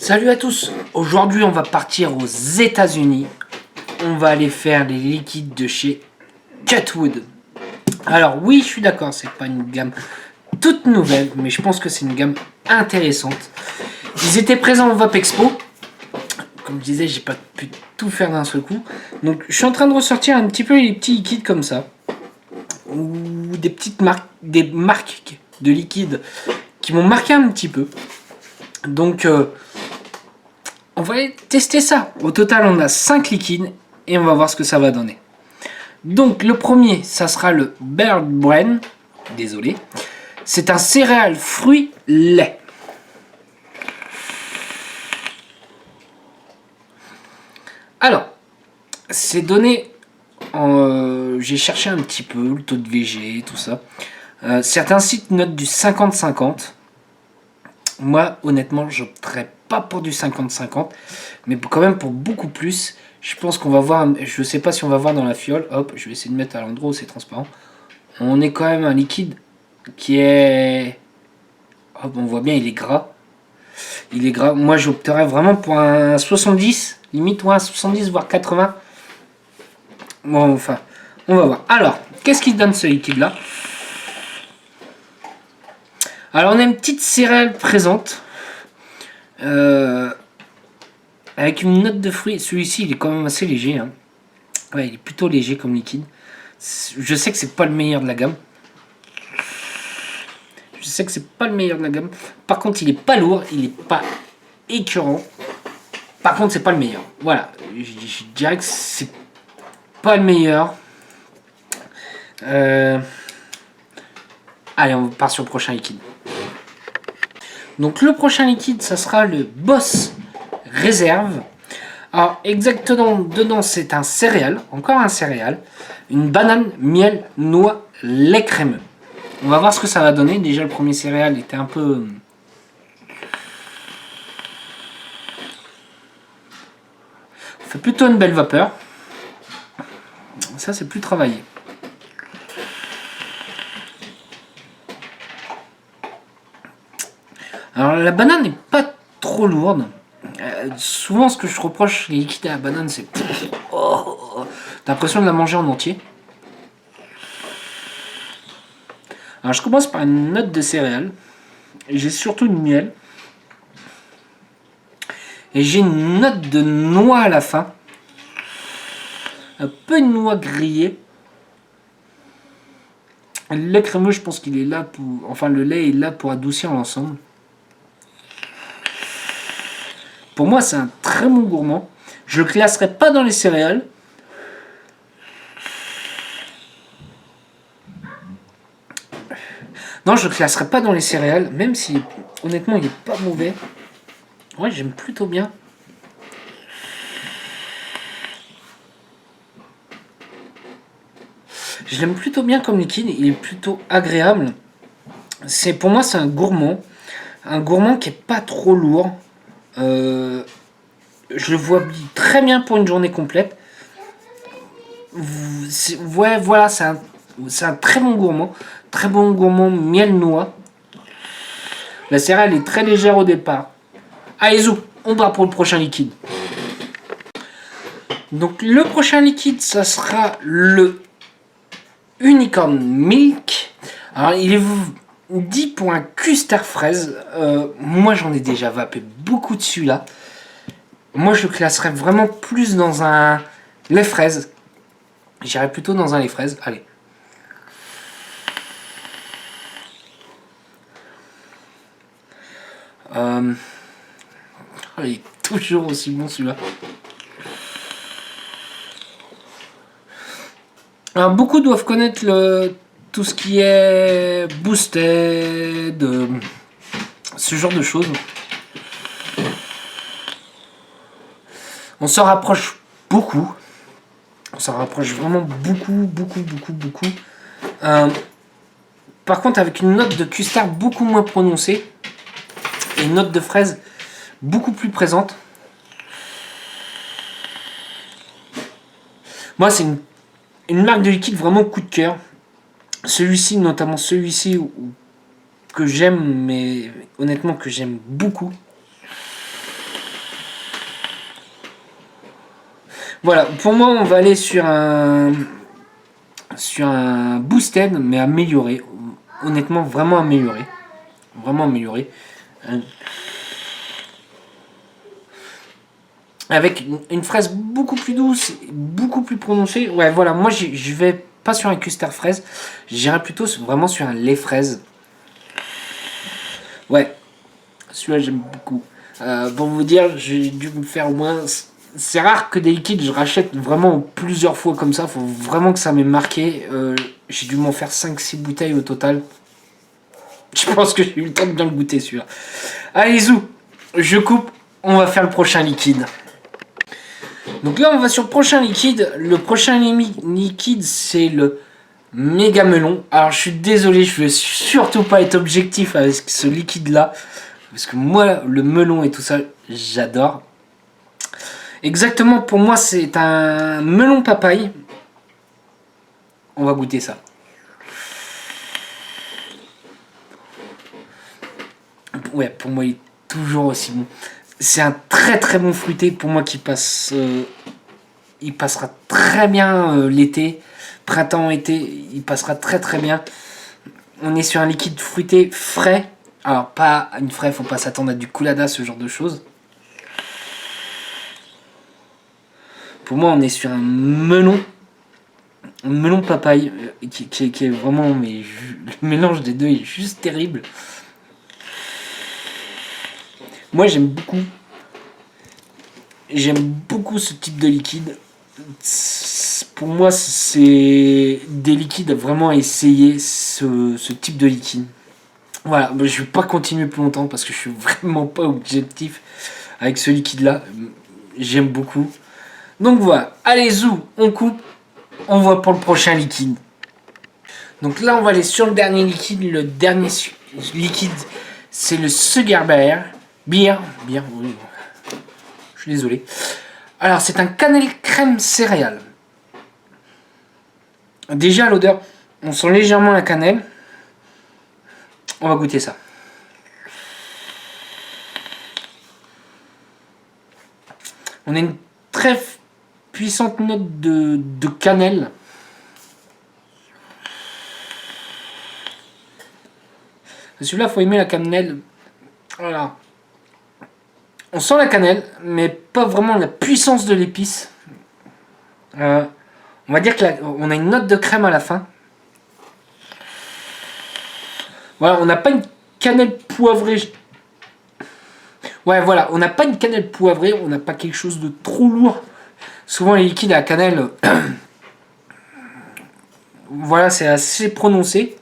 Salut à tous. Aujourd'hui on va partir aux États-Unis. On va aller faire les liquides de chez Cutwood. Alors oui, je suis d'accord, c'est pas une gamme toute nouvelle, mais je pense que c'est une gamme intéressante. Ils étaient présents au Vap Expo. Comme je disais, j'ai pas pu tout faire d'un seul coup. Donc je suis en train de ressortir un petit peu les petits liquides comme ça. Ou des petites marques, des marques de liquides qui m'ont marqué un petit peu. Donc on va tester ça. Au total, on a 5 liquides et on va voir ce que ça va donner. Donc le premier, ça sera le Bird Brain. Désolé. C'est un céréal fruit lait. Alors, c'est donné en... j'ai cherché un petit peu le taux de VG, tout ça. Certains sites notent du 50-50. Moi, honnêtement, j'opterais pas pour du 50-50, mais quand même pour beaucoup plus. Je pense qu'on va voir, je sais pas si on va voir dans la fiole. Hop, je vais essayer de mettre à l'endroit où c'est transparent. On est quand même un liquide qui est... Hop, on voit bien, il est gras. Il est gras. Moi, j'opterais vraiment pour un 70, limite, ou un 70, voire 80. Bon, enfin, on va voir. Alors, qu'est-ce qui donne ce liquide-là? Alors, on a une petite céréale présente. Avec une note de fruits. Celui-ci, il est quand même assez léger. Hein. Ouais, il est plutôt léger comme liquide. Je sais que c'est pas le meilleur de la gamme. Je sais que c'est pas le meilleur de la gamme. Par contre, il est pas lourd, il est pas écœurant. Par contre, c'est pas le meilleur. Voilà, je dirais que c'est pas le meilleur. Allez, on part sur le prochain liquide. Donc le prochain liquide, ça sera le Boss Réserve. Alors exactement, dedans c'est un céréal, encore un céréal, une banane, miel, noix, lait crémeux. On va voir ce que ça va donner. Déjà le premier céréal était un peu... On fait plutôt une belle vapeur. Ça c'est plus travaillé. Alors la banane n'est pas trop lourde. Souvent ce que je reproche les liquides à la banane c'est... T'as l'impression de la manger en entier. Alors je commence par une note de céréales. J'ai surtout du miel. Et j'ai une note de noix à la fin. Un peu de noix grillée. Le lait crémeux, je pense qu'il est là pour... Enfin, le lait est là pour adoucir l'ensemble. Pour moi, c'est un très bon gourmand. Je le classerai pas dans les céréales. Non, je le classerai pas dans les céréales, même si, honnêtement, il est pas mauvais. Ouais, j'aime plutôt bien. Je l'aime plutôt bien comme liquide, il est plutôt agréable. Pour moi, c'est un gourmand. Un gourmand qui est pas trop lourd. Je le vois très bien pour une journée complète. Ouais, voilà, c'est un très bon gourmand. Très bon gourmand miel noix. La céréale est très légère au départ. Allez, zou, on part pour le prochain liquide. Donc, le prochain liquide, ça sera le Unicorn Milk. Alors, il est dit pour un custard fraise. Moi, j'en ai déjà vapé beaucoup dessus là. Moi, je le classerais vraiment plus dans un lait fraise. J'irais plutôt dans un lait fraise. Allez. Il est toujours aussi bon celui-là. Alors, beaucoup doivent connaître tout ce qui est boosted, ce genre de choses. On s'en rapproche beaucoup. On s'en rapproche vraiment beaucoup. Par contre, avec une note de custard beaucoup moins prononcée et une note de fraise beaucoup plus présente. Moi, c'est une marque de liquide vraiment coup de cœur. Celui-ci, notamment celui-ci, que j'aime, mais honnêtement que j'aime beaucoup. Voilà, pour moi, on va aller sur un boosted, mais amélioré. Honnêtement, vraiment amélioré. Vraiment amélioré. Avec une fraise beaucoup plus douce, beaucoup plus prononcée. Ouais, voilà, moi je vais pas sur un custard fraise, j'irai plutôt vraiment sur un lait fraise. Ouais, celui-là j'aime beaucoup. Pour vous dire, j'ai dû me faire au moins. C'est rare que des liquides je rachète vraiment plusieurs fois comme ça, faut vraiment que ça m'ait marqué. J'ai dû m'en faire 5-6 bouteilles au total. Je pense que j'ai eu le temps de bien le goûter celui-là. Allez, zou, je coupe, on va faire le prochain liquide. Donc là, on va sur le prochain liquide. Le prochain liquide, c'est le méga melon. Alors, je suis désolé, je ne veux surtout pas être objectif avec ce liquide-là. Parce que moi, le melon et tout ça, j'adore. Exactement, pour moi, c'est un melon papaye. On va goûter ça. Ouais, pour moi, il est toujours aussi bon. C'est un très très bon fruité pour moi qui passe. Il passera très bien l'été, printemps, été, il passera très très bien. On est sur un liquide fruité frais. Alors pas une frais, faut pas s'attendre à du coulada, ce genre de choses. Pour moi, on est sur un melon papaye qui est vraiment, mais le mélange des deux est juste terrible. Moi, j'aime beaucoup ce type de liquide. Pour moi, c'est des liquides vraiment à essayer ce type de liquide. Voilà, je vais pas continuer plus longtemps parce que je suis vraiment pas objectif avec ce liquide-là. J'aime beaucoup. Donc voilà, allez zou, on coupe, on voit pour le prochain liquide. Donc là, on va aller sur le dernier liquide. Le dernier liquide, c'est le Sugar Bear. Beer, oui. Je suis désolé. Alors, c'est un cannelle crème céréales. Déjà, l'odeur, on sent légèrement la cannelle. On va goûter ça. On a une très puissante note de cannelle. Celui-là, il faut aimer la cannelle. Voilà. On sent la cannelle, mais pas vraiment la puissance de l'épice. On va dire qu'on a une note de crème à la fin. Voilà, on n'a pas une cannelle poivrée. Ouais, voilà, on n'a pas une cannelle poivrée, on n'a pas quelque chose de trop lourd. Souvent, les liquides à la cannelle, voilà, c'est assez prononcé.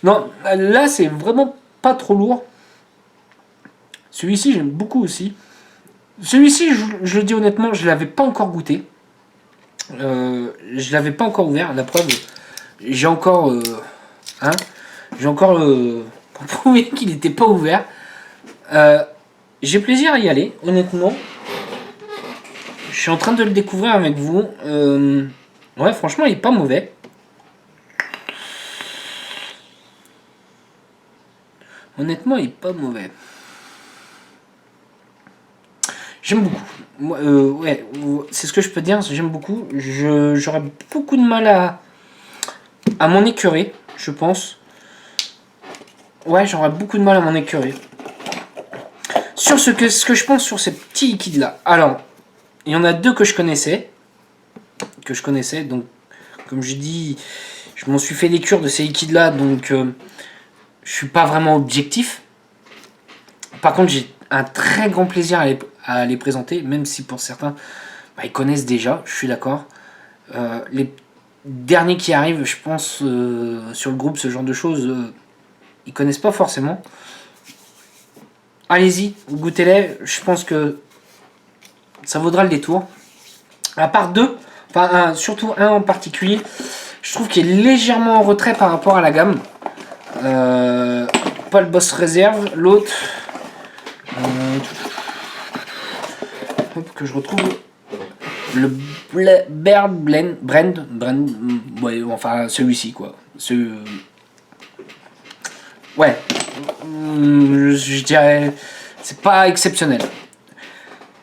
Non, là, c'est vraiment pas trop lourd. Celui-ci, j'aime beaucoup aussi. Celui-ci, je le dis honnêtement, je ne l'avais pas encore goûté. Je l'avais pas encore ouvert. La preuve, j'ai encore... j'ai encore pour prouver qu'il n'était pas ouvert. J'ai plaisir à y aller, honnêtement. Je suis en train de le découvrir avec vous. Ouais, franchement, il est pas mauvais. Honnêtement, il est pas mauvais. J'aime beaucoup. Moi, ouais, c'est ce que je peux dire. J'aime beaucoup. J'aurais beaucoup de mal à m'en écœurer, je pense. Ouais, j'aurais beaucoup de mal à m'en écœurer. Sur ce que je pense sur ces petits liquides là. Alors, il y en a deux que je connaissais. Donc, comme je dis, je m'en suis fait des cures de ces liquides là. Donc, je suis pas vraiment objectif. Par contre, j'ai un très grand plaisir à les présenter, même si pour certains, ils connaissent déjà, je suis d'accord. Les derniers qui arrivent, je pense, sur le groupe, ce genre de choses, ils connaissent pas forcément. Allez-y, goûtez-les, je pense que ça vaudra le détour. À part deux, surtout un en particulier, je trouve qu'il est légèrement en retrait par rapport à la gamme. Pas le Boss Réserve, l'autre... que je retrouve le Bear Brand, ouais, enfin celui-ci quoi. Ouais, je dirais, c'est pas exceptionnel.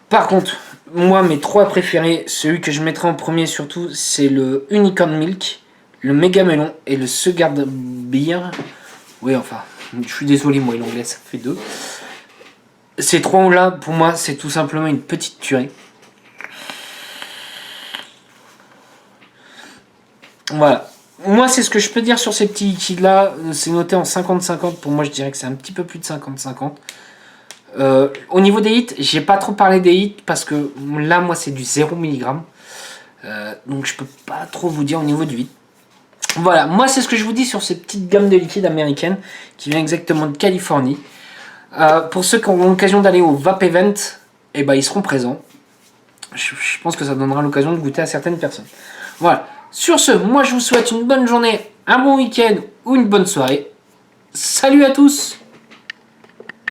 Par contre, moi, mes 3 préférés, celui que je mettrai en premier surtout, c'est le Unicorn Milk, le Méga Melon et le Sugar Beer. Oui, enfin, je suis désolé, moi, l'anglais, ça fait 2. Ces 3-là, pour moi, c'est tout simplement une petite tuerie. Voilà. Moi, c'est ce que je peux dire sur ces petits liquides-là. C'est noté en 50-50. Pour moi, je dirais que c'est un petit peu plus de 50-50. Au niveau des hits, j'ai pas trop parlé des hits parce que là, moi, c'est du 0 mg. Donc, je peux pas trop vous dire au niveau du hit. Voilà, moi, c'est ce que je vous dis sur ces petites gammes de liquides américaines qui viennent exactement de Californie. Pour ceux qui auront l'occasion d'aller au Vape Event, eh ben, ils seront présents. Je pense que ça donnera l'occasion de goûter à certaines personnes. Voilà. Sur ce, moi, je vous souhaite une bonne journée, un bon week-end ou une bonne soirée. Salut à tous!